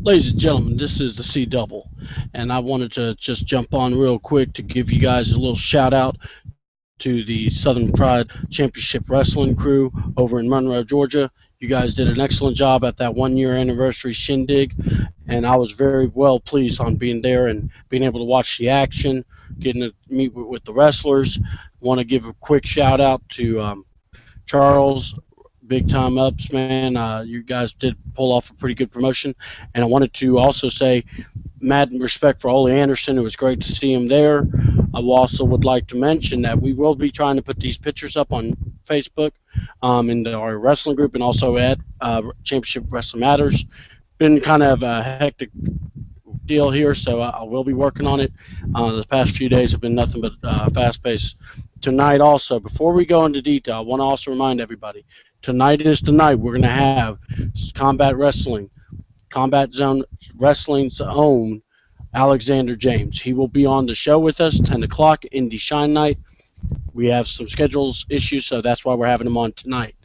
Ladies and gentlemen, this is the C Double, and I wanted to just jump on real quick to give you guys a little shout out to the Southern Pride Championship Wrestling crew over in Monroe, Georgia. You guys did an excellent job at that 1 year anniversary shindig, and I was very well pleased on being there and being able to watch the action, getting to meet with the wrestlers. Want to give a quick shout out to Charles, big time ups, man. You guys did pull off a pretty good promotion. And I wanted to also say, mad respect for Ole Anderson. It was great to see him there. I also would like to mention that we will be trying to put these pictures up on Facebook, in our wrestling group, and also at Championship Wrestling Matters. Been kind of a hectic deal here, so I will be working on it. The past few days have been nothing but fast paced. Tonight, also, before we go into detail, I want to also remind everybody tonight is the night we're going to have Combat Wrestling, Combat Zone Wrestling's own Alexander James. He will be on the show with us, 10 o'clock, Indie Shine Night. We have some schedules issues, so that's why we're having him on tonight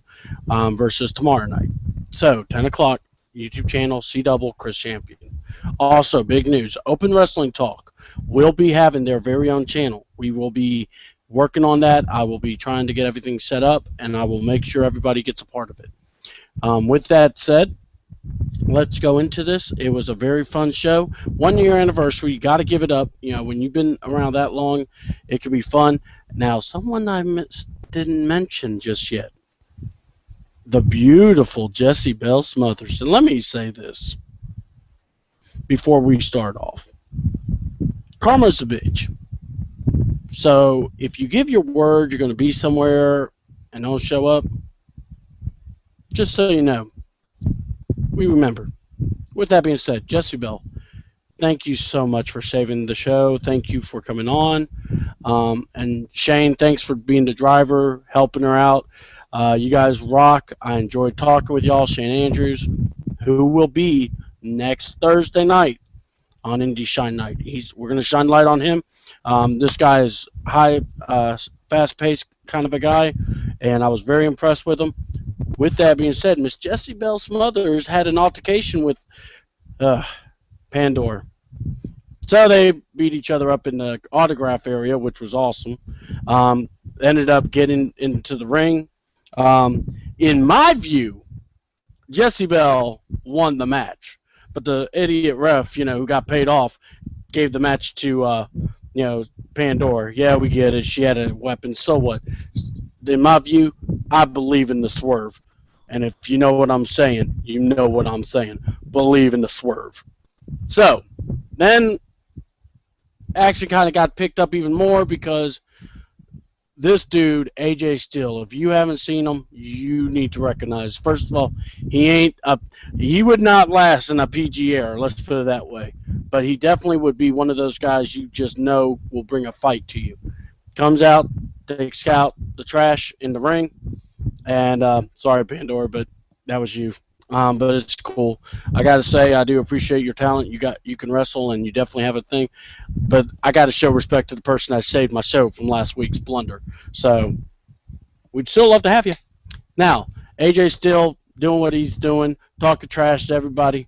versus tomorrow night. So, 10 o'clock, YouTube channel, C Double, Chris Champion. Also, big news Open Wrestling Talk will be having their very own channel. We will be working on that. I will be trying to get everything set up, and I will make sure everybody gets a part of it. With that said, let's go into this. It was a very fun show. 1 year anniversary. You got to give it up. You know, when you've been around that long, it can be fun. Now, someone didn't mention just yet, the beautiful Jessie Belle Smothers. And let me say this before we start off. Karma's a bitch. So if you give your word you're going to be somewhere and don't show up, just so you know, we remember. With that being said, Jessie Belle, thank you so much for saving the show. Thank you for coming on. And Shane, thanks for being the driver, helping her out. You guys rock. I enjoyed talking with y'all. Shane Andrews, who will be next Thursday night on Indie Shine Night. We're going to shine light on him. This guy is high, fast-paced kind of a guy, and I was very impressed with him. With that being said, Miss Jessie Belle Smothers had an altercation with Pandora. So they beat each other up in the autograph area, which was awesome. Ended up getting into the ring. In my view, Jessie Belle won the match, but the idiot ref, who got paid off, gave the match to, Pandora. Yeah, we get it. She had a weapon. So what? In my view, I believe in the swerve. And if you know what I'm saying, you know what I'm saying. Believe in the swerve. So, then action kind of got picked up even more because this dude, AJ Steele, if you haven't seen him, you need to recognize. First of all, he would not last in a PG era, let's put it that way. But he definitely would be one of those guys you just know will bring a fight to you. Comes out, takes out the trash in the ring, and sorry, Pandora, but that was you. But it's cool. I got to say, I do appreciate your talent. You can wrestle, and you definitely have a thing. But I got to show respect to the person that saved my show from last week's blunder. So we'd still love to have you. Now, AJ's still doing what he's doing, talking trash to everybody.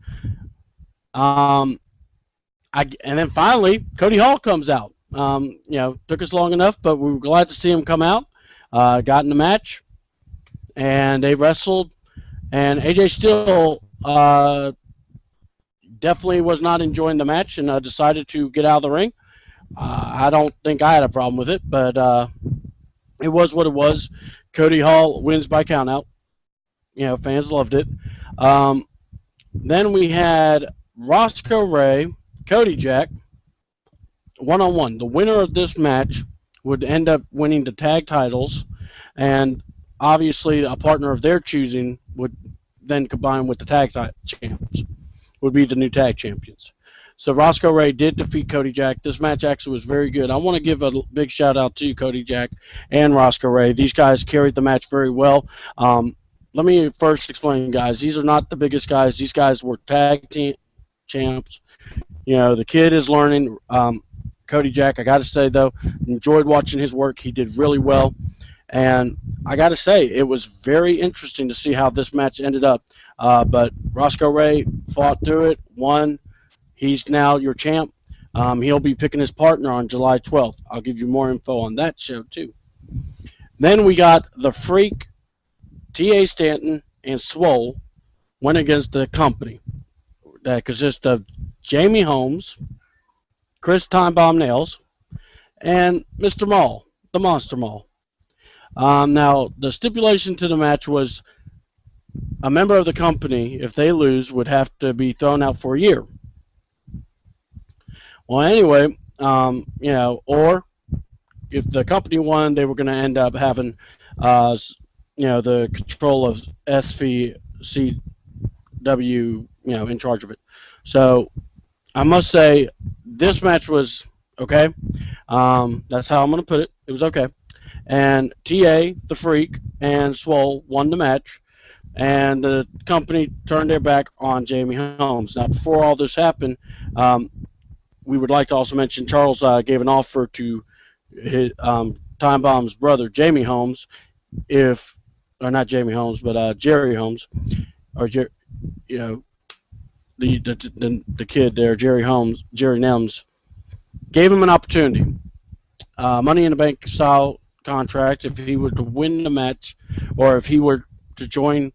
And then finally, Cody Hall comes out. Took us long enough, but we were glad to see him come out. Got in the match, and they wrestled. And AJ Steele definitely was not enjoying the match and decided to get out of the ring. I don't think I had a problem with it, but it was what it was. Cody Hall wins by countout. Fans loved it. Then we had Roscoe Ray, Cody Jack, one-on-one. The winner of this match would end up winning the tag titles, and obviously a partner of their choosing would then combine with the tag champs, would be the new tag champions. So Roscoe Ray did defeat Cody Jack. This match actually was very good. I want to give a big shout out to Cody Jack and Roscoe Ray. These guys carried the match very well. Let me first explain, guys. These are not the biggest guys. These guys were tag team champs. The kid is learning. Cody Jack, I got to say, though, enjoyed watching his work. He did really well. And I got to say, it was very interesting to see how this match ended up. But Roscoe Ray fought through it, won. He's now your champ. He'll be picking his partner on July 12th. I'll give you more info on that show too. Then we got the Freak, T.A. Stanton, and Swole went against the company that consists of Jamie Holmes, Chris Time Bomb Nails, and Mr. Mall, the Monster Mall. Now, the stipulation to the match was a member of the company, if they lose, would have to be thrown out for a year. Well, anyway, or if the company won, they were going to end up having, the control of SVCW, in charge of it. So I must say, this match was okay. That's how I'm going to put it. It was okay. And TA, the Freak, and Swole won the match. And the company turned their back on Jamie Holmes. Now, before all this happened, we would like to also mention Charles gave an offer to his, Time Bomb's brother, Jamie Holmes, or not Jamie Holmes, but Jerry Holmes, or the kid there, Jerry Nems, gave him an opportunity, Money in the Bank style contract, if he were to win the match, or if he were to join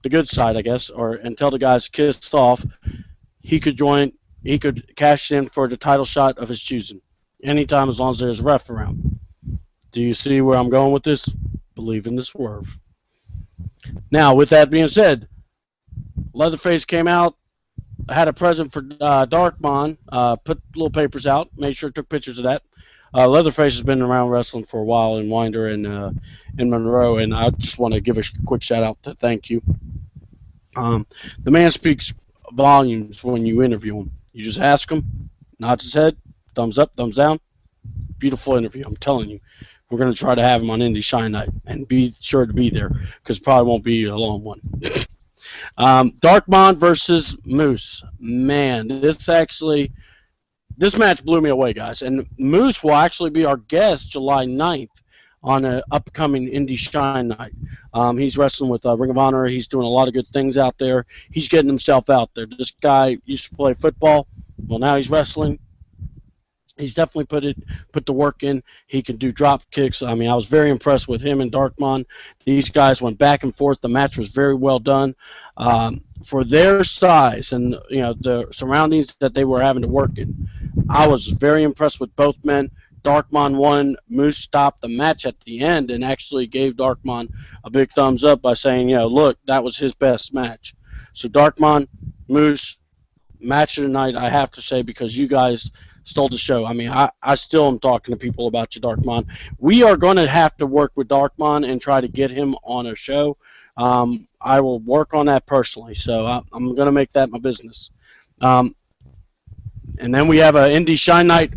the good side, I guess, or until the guys kissed off, he could join. He could cash in for the title shot of his choosing, anytime as long as there's a ref around. Do you see where I'm going with this? Believe in the swerve. Now, with that being said, Leatherface came out, had a present for Darkmon, put little papers out, made sure took pictures of that. Leatherface has been around wrestling for a while in Winder and in Monroe, and I just want to give a quick shout out to thank you. The man speaks volumes when you interview him. You just ask him, nods his head, thumbs up, thumbs down. Beautiful interview, I'm telling you. We're going to try to have him on Indie Shine Night, and be sure to be there, because it probably won't be a long one. Darkmon versus Moose. Man, this match blew me away, guys. And Moose will actually be our guest July 9th on an upcoming Indie Shine Night. He's wrestling with Ring of Honor. He's doing a lot of good things out there. He's getting himself out there. This guy used to play football. Well, now he's wrestling. He's definitely put the work in. He can do drop kicks. I mean, I was very impressed with him and Darkmon. These guys went back and forth. The match was very well done. For their size and the surroundings that they were having to work in, I was very impressed with both men. Darkmon won. Moose stopped the match at the end and actually gave Darkmon a big thumbs up by saying, look, that was his best match. So Darkmon, Moose, match of the night, I have to say, because you guys stole the show. I mean, I still am talking to people about you, Darkmon. We are going to have to work with Darkmon and try to get him on a show. I will work on that personally, so I'm going to make that my business. And then we have an Indie Shine Night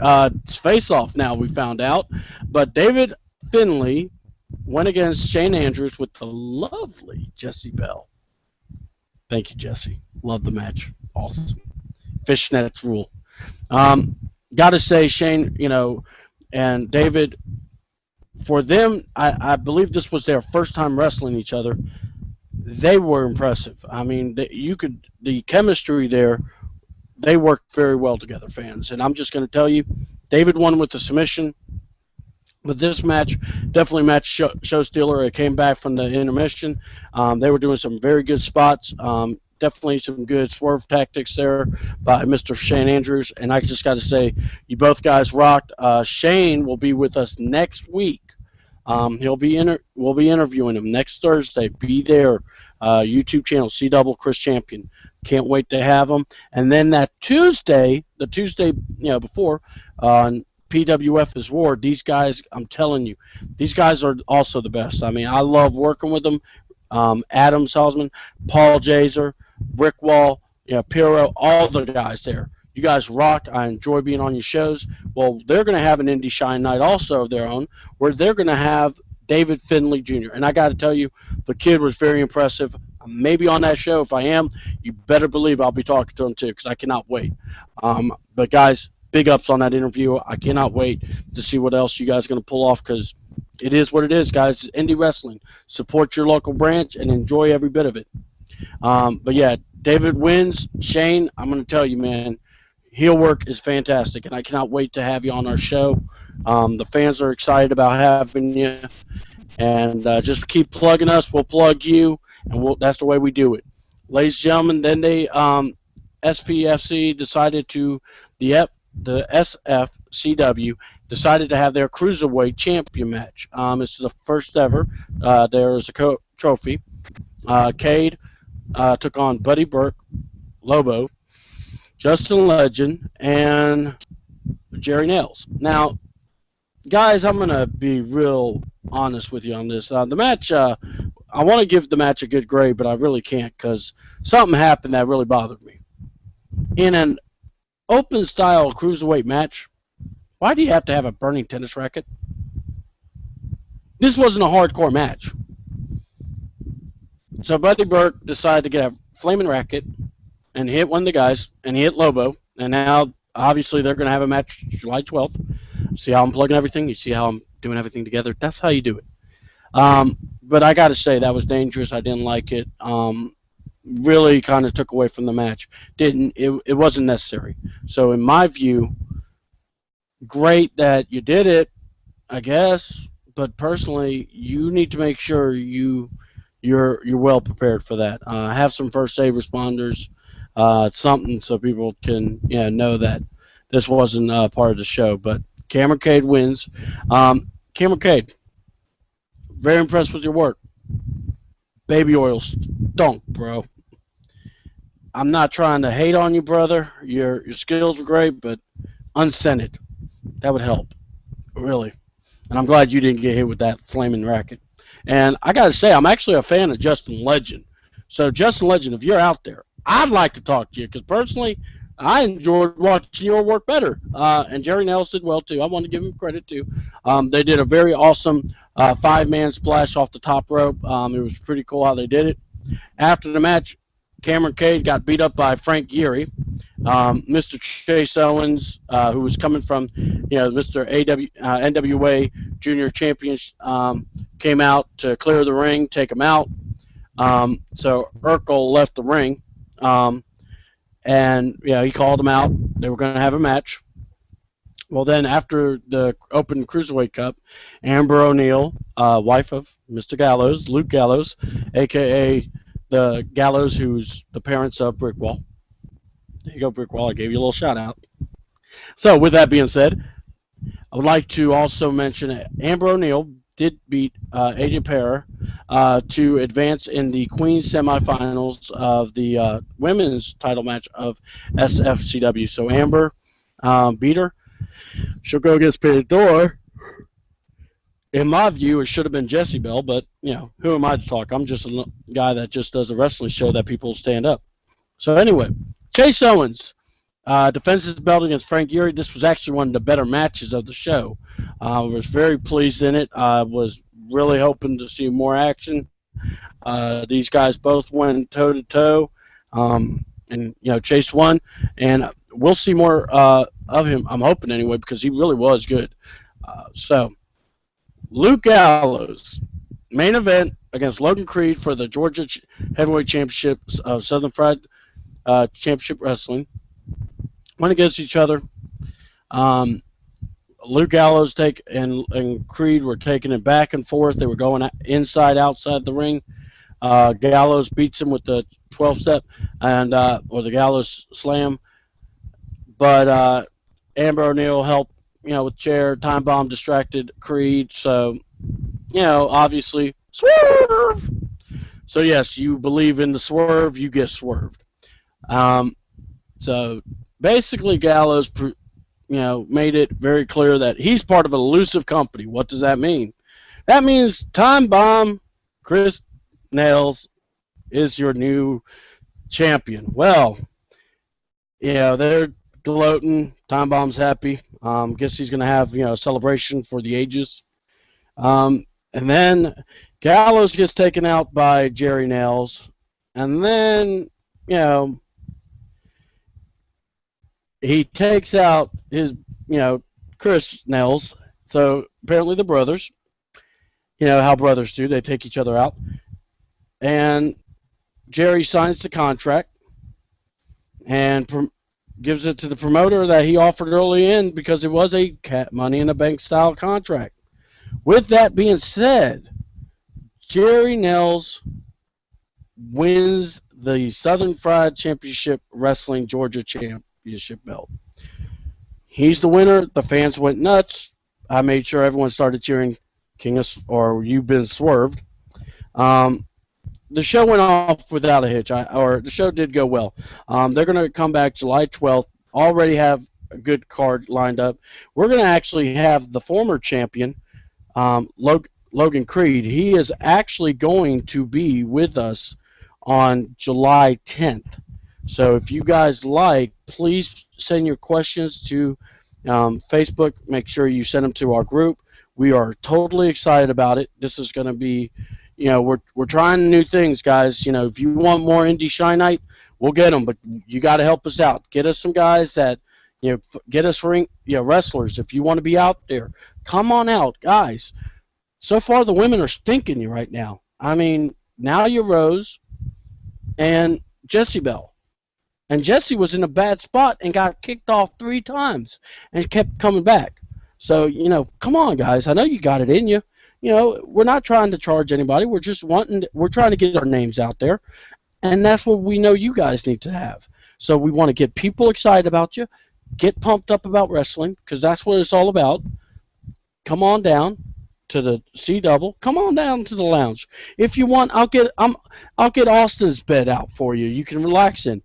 face-off now, we found out. But David Finley went against Shane Andrews with the lovely Jessie Bell. Thank you, Jessie. Love the match. Awesome. Fishnets rule. Got to say, Shane, and David, for them, I believe this was their first time wrestling each other. They were impressive. I mean, the chemistry there, they worked very well together, fans. And I'm just going to tell you, David won with the submission. But this match, definitely match show stealer. It came back from the intermission. They were doing some very good spots. Definitely some good swerve tactics there by Mr. Shane Andrews. And I just got to say, you both guys rocked. Shane will be with us next week. We'll be interviewing him next Thursday. Be there. YouTube channel, C Double Chris Champion. Can't wait to have him. And then that Tuesday, before, on PWF is War, these guys, I'm telling you, these guys are also the best. I mean, I love working with them. Adam Salzman, Paul Jaser, Rick Wall, Piro, all the guys there. You guys rock. I enjoy being on your shows. Well, they're going to have an Indie Shine Night also of their own, where they're going to have David Finley Jr. And I got to tell you, the kid was very impressive. Maybe on that show. If I am, you better believe I'll be talking to him too, because I cannot wait. But guys, big ups on that interview. I cannot wait to see what else you guys are going to pull off, because it is what it is, guys. It's indie wrestling. Support your local branch and enjoy every bit of it. But yeah, David wins. Shane, I'm going to tell you, man, heel work is fantastic, and I cannot wait to have you on our show. The fans are excited about having you, and just keep plugging us. We'll plug you, and that's the way we do it. Ladies and gentlemen, then SPFC decided to the SFCW decided to have their cruiserweight champion match. It's the first ever. There is a trophy. Cade took on Buddy Burke, Lobo, Justin Legend, and Jerry Nails. Now, guys, I'm gonna be real honest with you on this. The match, I want to give the match a good grade, but I really can't because something happened that really bothered me. In an open style cruiserweight match, why do you have to have a burning tennis racket? This wasn't a hardcore match. So Buddy Burke decided to get a flaming racket and hit one of the guys, and he hit Lobo. And now, obviously, they're going to have a match July 12th. See how I'm plugging everything? You see how I'm doing everything together? That's how you do it. But I got to say, that was dangerous. I didn't like it. Really kind of took away from the match. It wasn't necessary. So, in my view, great that you did it, I guess. But personally, you need to make sure you're well prepared for that. Have some first aid responders, something so people can know that this wasn't part of the show. But Cameron Cade wins. Cameron Cade, very impressed with your work. Baby oil stunk, bro. I'm not trying to hate on you, brother. Your skills were great, but unscented. That would help, really. And I'm glad you didn't get hit with that flaming racket. And I got to say, I'm actually a fan of Justin Legend. So, Justin Legend, if you're out there, I'd like to talk to you because personally, I enjoyed watching your work better. And Jerry Nels did well too. I want to give him credit too. They did a very awesome 5-man splash off the top rope. It was pretty cool how they did it. After the match, Cameron Cade got beat up by Frank Geary. Mr. Chase Owens, who was coming from, Mr. NWA Junior Champions, came out to clear the ring, take him out. So Urkel left the ring, and he called him out. They were going to have a match. Well, then after the Open Cruiserweight Cup, Amber O'Neal, wife of Mr. Gallows, Luke Gallows, a.k.a. the Gallows who's the parents of Brickwall. There you go, Brickwall. I gave you a little shout out. So, with that being said, I would like to also mention Amber O'Neal did beat AJ Parra to advance in the Queens semifinals of the women's title match of SFCW. So, Amber beat her. She'll go against Pandora. In my view, it should have been Jessie Bell, but, who am I to talk? I'm just a guy that just does a wrestling show that people stand up. So, anyway, Chase Owens defends his belt against Frank Geary. This was actually one of the better matches of the show. I was very pleased in it. I was really hoping to see more action. These guys both went toe-to-toe, and, Chase won. And we'll see more of him, I'm hoping anyway, because he really was good. So, Luke Gallows, main event against Logan Creed for the Georgia Heavyweight Championships of Southern Fried Championship Wrestling. Went against each other. Luke Gallows and Creed were taking it back and forth. They were going inside, outside the ring. Gallows beats him with the 12-step and or the Gallows Slam. But Amber O'Neal helped, with chair. Time Bomb distracted Creed. So, obviously, swerve. So, yes, you believe in the swerve, you get swerved. So, basically, Gallows, made it very clear that he's part of an elusive company. What does that mean? That means Time Bomb, Chris Nails, is your new champion. Well, they're gloating. Time Bomb's happy. Guess he's going to have, a celebration for the ages. And then Gallows gets taken out by Jerry Nails. And then, he takes out his, Chris Nails. So apparently the brothers, how brothers do. They take each other out. And Jerry signs the contract and gives it to the promoter that he offered early in because it was a Money in the Bank style contract. With that being said, Jerry Nels wins the Southern Fried Championship Wrestling Georgia Championship belt. He's the winner. The fans went nuts. I made sure everyone started cheering King of, or You've Been Swerved. Um, the show went off without a hitch, or the show did go well. They're going to come back July 12th. Already have a good card lined up. We're going to actually have the former champion, Logan Creed. He is actually going to be with us on July 10th. So if you guys like, please send your questions to Facebook. Make sure you send them to our group. We are totally excited about it. This is going to be, we're trying new things, guys. If you want more indie Shine Night, we'll get them, but you got to help us out. Get us some guys that, get us wrestlers. If you want to be out there, come on out, guys. So far, the women are stinking you right now. I mean, now you're Rose and Jessie Bell. And Jesse was in a bad spot and got kicked off 3 times and kept coming back. So, come on, guys. I know you got it in you. We're not trying to charge anybody. We're trying to get our names out there. And that's what we know you guys need to have. So we want to get people excited about you, get pumped up about wrestling, because that's what it's all about. Come on down to the C double. Come on down to the lounge. If you want, I'll get Austin's bed out for you. You can relax in.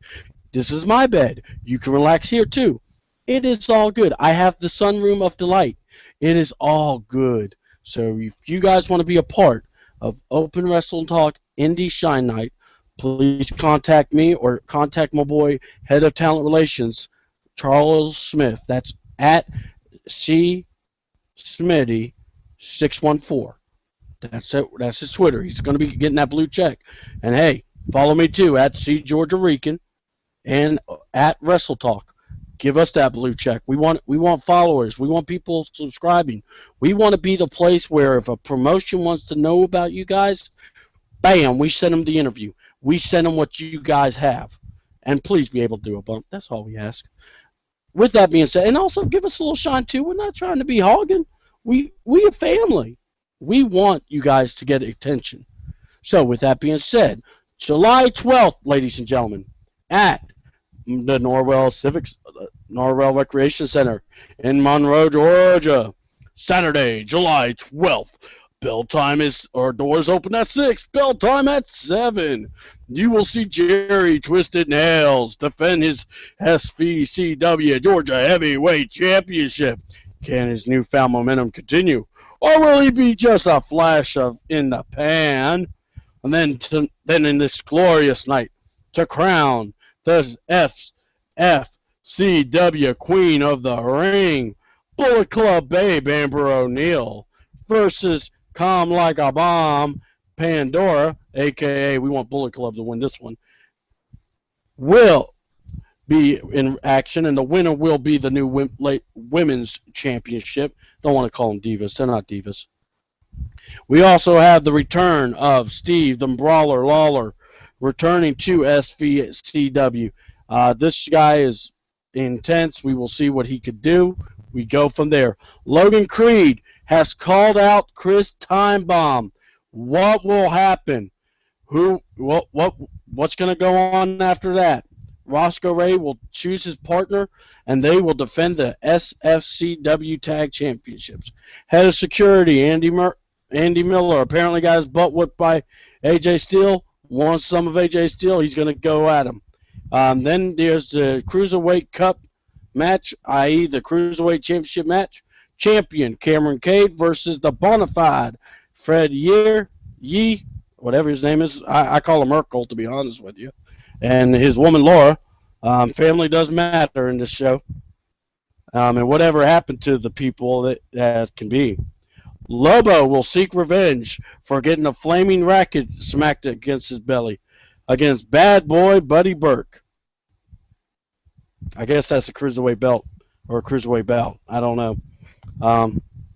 This is my bed. You can relax here too. It is all good. I have the sunroom of delight. It is all good. So if you guys want to be a part of Open Wrestle and Talk Indie Shine Night, please contact me or contact my boy, Head of Talent Relations, Charles Smith. That's at C Smitty 614. That's it. That's his Twitter. He's going to be getting that blue check. And hey, follow me too at C Georgia Rican and at Wrestle Talk. Give us that blue check. We want followers. We want people subscribing. We want to be the place where if a promotion wants to know about you guys, bam, we send them the interview. We send them what you guys have. And please be able to do a bump. That's all we ask. With that being said, and also give us a little shine too. We're not trying to be hogging. We a family. We want you guys to get attention. So with that being said, July 12th, ladies and gentlemen, at the Norwell Recreation Center in Monroe, Georgia. Saturday, July 12th. Bell time doors open at 6. Bell time at 7. You will see Jerry Twisted Nails defend his SVCW Georgia Heavyweight Championship. Can his newfound momentum continue? Or will he be just a flash in the pan? And then in this glorious night, to crown the FCW Queen of the Ring, Bullet Club Babe Amber O'Neil versus Calm Like a Bomb Pandora, a.k.a. we want Bullet Club to win this one, will be in action, and the winner will be the new Women's Championship. Don't want to call them divas. They're not divas. We also have the return of Steve the Brawler Lawler, returning to SVCW. This guy is intense. We will see what he could do. We go from there. Logan Creed has called out Chris Timebomb. What will happen? What's going to go on after that? Roscoe Ray will choose his partner, and they will defend the SFCW Tag Championships. Head of Security, Andy Miller, apparently got his butt whipped by AJ Steele. Wants some of AJ Steele. He's going to go at him. Then there's the Cruiserweight Cup match, i.e. the Cruiserweight Championship match. Champion Cameron Cave versus the Bonafide Fred Yee, whatever his name is. I call him Urkel, to be honest with you. And his woman Laura. Family does matter in this show. And whatever happened to the people that can be. Lobo will seek revenge for getting a flaming racket smacked against his belly against bad boy Buddy Burke. I guess that's a cruiserweight belt or a cruiserweight belt. I don't know.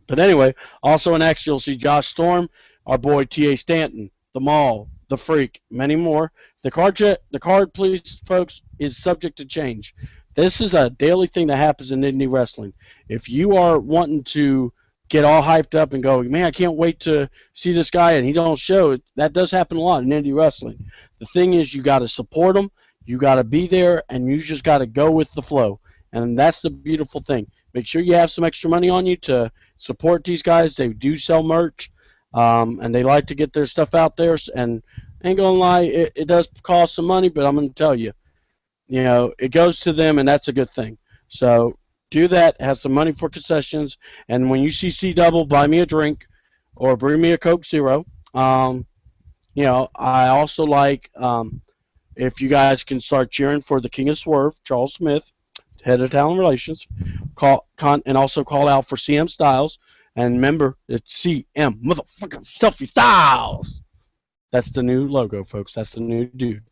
But anyway, also in action you'll see Josh Storm, our boy T.A. Stanton, the Mall, the Freak, many more. The card, please, folks, is subject to change. This is a daily thing that happens in indie wrestling. If you are wanting to get all hyped up and go, man, I can't wait to see this guy, and he don't show it, that does happen a lot in indie wrestling. The thing is, you got to support them, you got to be there, and you just got to go with the flow. And that's the beautiful thing. Make sure you have some extra money on you to support these guys. They do sell merch, and they like to get their stuff out there. And ain't gonna lie, it does cost some money, but I'm gonna tell you, it goes to them, and that's a good thing. So do that. Have some money for concessions, and when you see C Double, buy me a drink, or bring me a Coke Zero. I also like if you guys can start cheering for the King of Swerve, Charles Smith, head of talent relations, and also call out for CM Styles. And remember, it's CM motherfucking Selfie Styles. That's the new logo, folks. That's the new dude.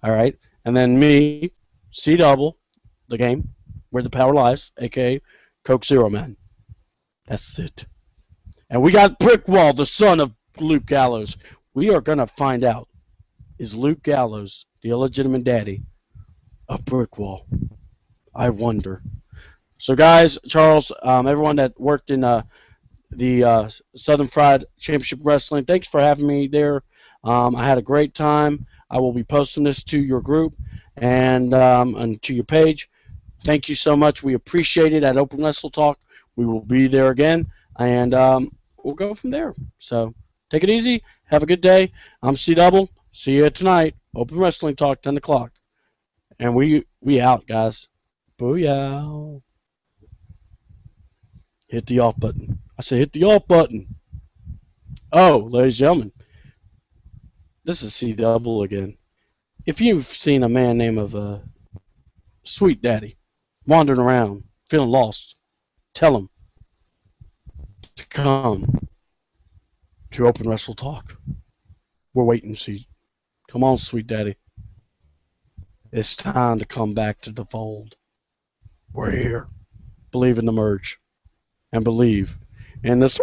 All right. And then me, C Double, the game, where the power lies, aka Coke Zero Man. That's it. And we got Brickwall, the son of Luke Gallows. We are gonna find out, is Luke Gallows the illegitimate daddy of Brickwall? I wonder. So, guys, Charles, everyone that worked in the Southern Fried Championship Wrestling, thanks for having me there. I had a great time. I will be posting this to your group and to your page. Thank you so much. We appreciate it at Open Wrestle Talk. We will be there again, and we'll go from there. So, take it easy. Have a good day. I'm C Double. See you tonight. Open Wrestling Talk, 10 o'clock. And we out, guys. Booyah. Hit the off button. I said hit the off button. Oh, ladies and gentlemen, this is C Double again. If you've seen a man named Sweet Daddy wandering around, feeling lost, tell him to come to Open Wrestle Talk. We're waiting to see. Come on, Sweet Daddy. It's time to come back to the fold. We're here. Believe in the merge. And believe in this.